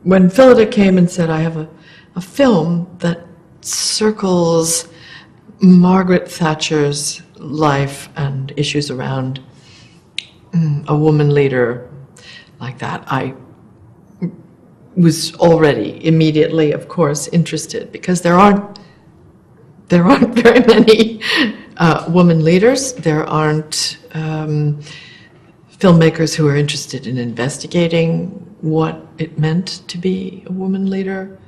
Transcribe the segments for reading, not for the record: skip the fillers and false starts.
when Phillida came and said, I have a film that circles Margaret Thatcher's life and issues around a woman leader like that, I was already immediately, of course, interested, because there aren't very many women leaders. There aren't filmmakers who are interested in investigating what it meant to be a woman leader.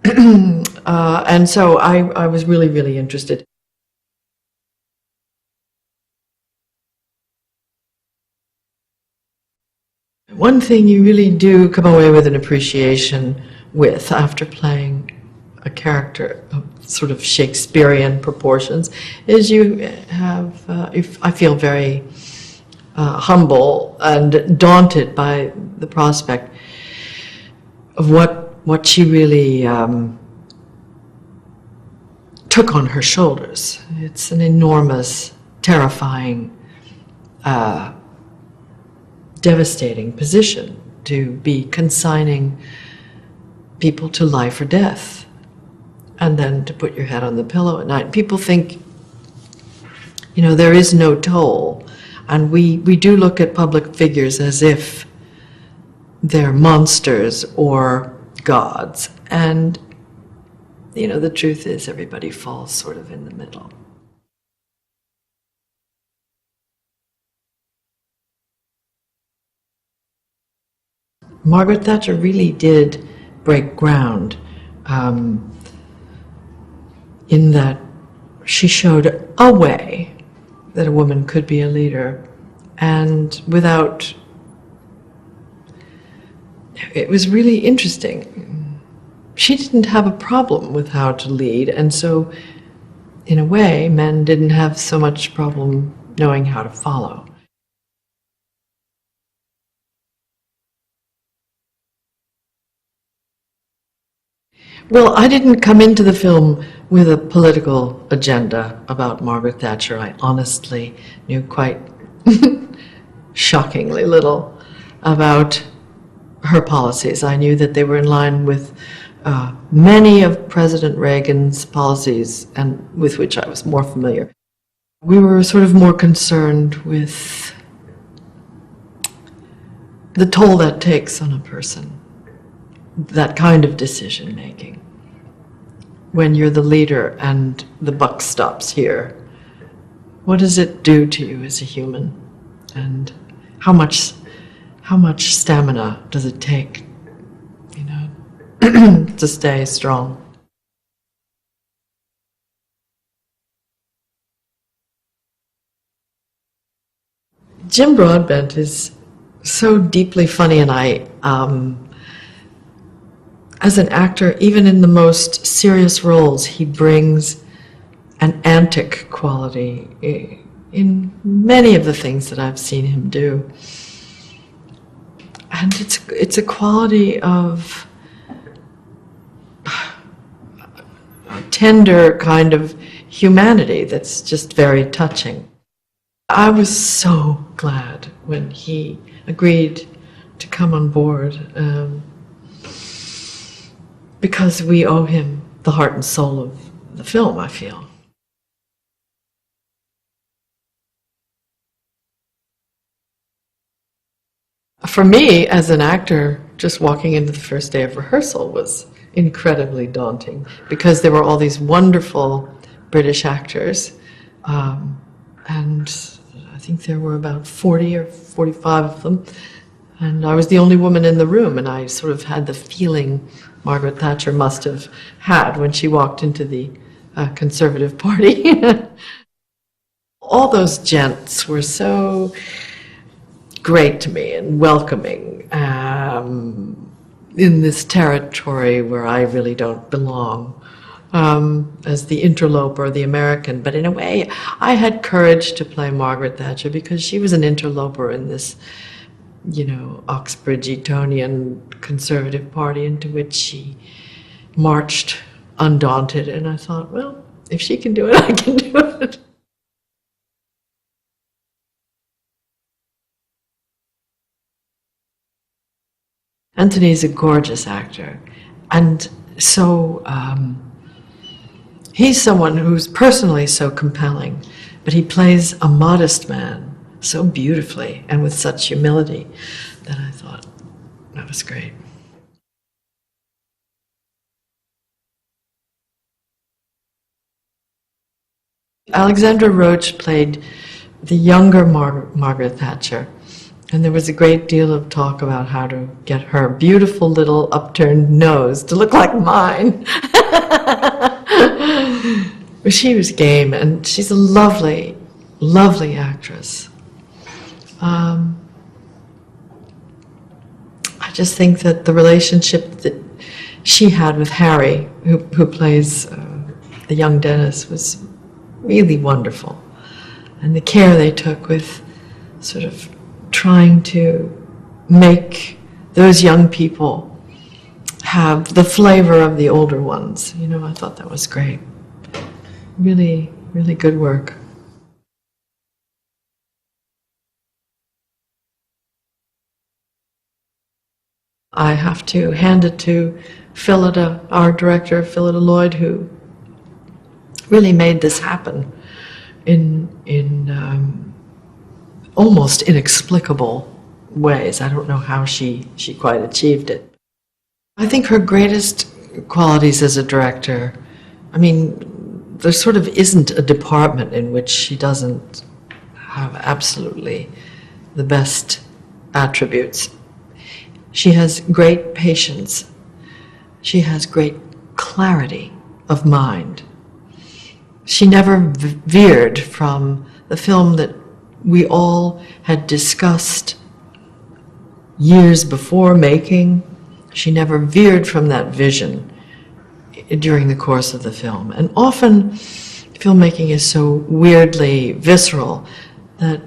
And so I was really, really interested. One thing you really do come away with an appreciation with after playing a character of sort of Shakespearean proportions is you have, I feel very humble and daunted by the prospect of what she really took on her shoulders. It's an enormous, terrifying, devastating position to be consigning people to life or death, and then to put your head on the pillow at night. People think, you know, there is no toll, and we do look at public figures as if they're monsters or gods, and you know, the truth is everybody falls sort of in the middle. Margaret Thatcher really did break ground in that she showed a way that a woman could be a leader, and without, it was really interesting. She didn't have a problem with how to lead, and so in a way men didn't have so much problem knowing how to follow. Well, I didn't come into the film with a political agenda about Margaret Thatcher. I honestly knew quite shockingly little about her policies. I knew that they were in line with many of President Reagan's policies, and with which I was more familiar. We were sort of more concerned with the toll that takes on a person, that kind of decision making. When you're the leader and the buck stops here, what does it do to you as a human? And how much stamina does it take, you know, to stay strong? Jim Broadbent is so deeply funny, and I, as an actor, even in the most serious roles, he brings an antic quality in many of the things that I've seen him do. And it's a quality of a tender kind of humanity that's just very touching. I was so glad when he agreed to come on board, because we owe him the heart and soul of the film, I feel. For me, as an actor, just walking into the first day of rehearsal was incredibly daunting, because there were all these wonderful British actors, and I think there were about 40 or 45 of them, and I was the only woman in the room, and I sort of had the feeling Margaret Thatcher must have had when she walked into the Conservative Party. All those gents were so great to me and welcoming in this territory where I really don't belong, as the interloper, the American. But in a way, I had courage to play Margaret Thatcher because she was an interloper in this, you know, Oxbridge Etonian Conservative Party into which she marched undaunted. And I thought, well, if she can do it, I can do it. Anthony is a gorgeous actor, and so he's someone who's personally so compelling, but he plays a modest man so beautifully and with such humility that I thought that was great. Alexandra Roach played the younger Margaret Thatcher, and there was a great deal of talk about how to get her beautiful little upturned nose to look like mine. But she was game, and she's a lovely, lovely actress. I just think that the relationship that she had with Harry, who plays the young Dennis, was really wonderful. And the care they took with sort of trying to make those young people have the flavor of the older ones. You know, I thought that was great. Really, really good work. I have to hand it to Phillida, our director, Phillida Lloyd, who really made this happen in almost inexplicable ways. I don't know how she quite achieved it. I think her greatest qualities as a director, I mean, there sort of isn't a department in which she doesn't have absolutely the best attributes. She has great patience. She has great clarity of mind. She never veered from the film that we all had discussed years before making. She never veered from that vision during the course of the film. And often filmmaking is so weirdly visceral that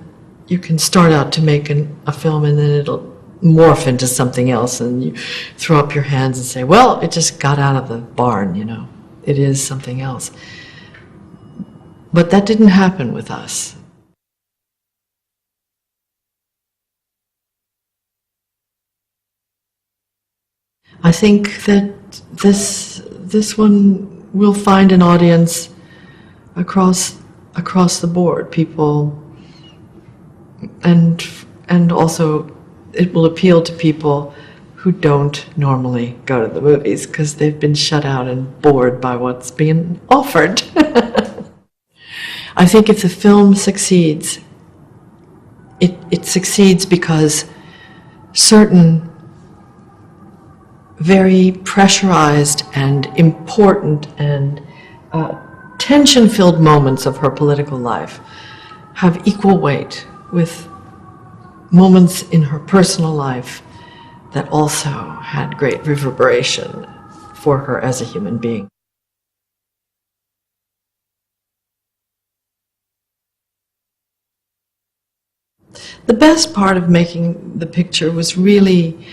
you can start out to make a film and then it'll morph into something else, and you throw up your hands and say, well, it just got out of the barn, you know. It is something else. But that didn't happen with us. I think that this one will find an audience across the board, people, and also it will appeal to people who don't normally go to the movies because they've been shut out and bored by what's being offered. I think if the film succeeds, it succeeds because certain very pressurized and important and tension-filled moments of her political life have equal weight with moments in her personal life that also had great reverberation for her as a human being. The best part of making the picture was really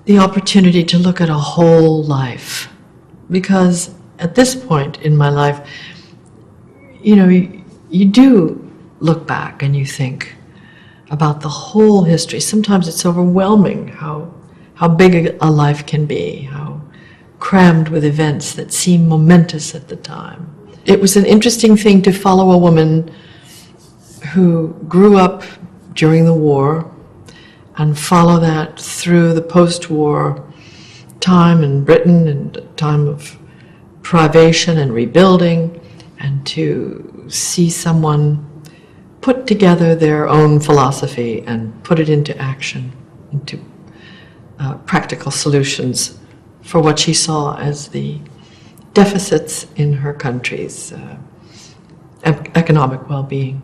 the opportunity to look at a whole life, because at this point in my life, you know, you do look back and you think about the whole history. Sometimes it's overwhelming how big a life can be, how crammed with events that seem momentous at the time. It was an interesting thing to follow a woman who grew up during the war and follow that through the post-war time in Britain and a time of privation and rebuilding, and to see someone put together their own philosophy and put it into action, into practical solutions for what she saw as the deficits in her country's economic well-being.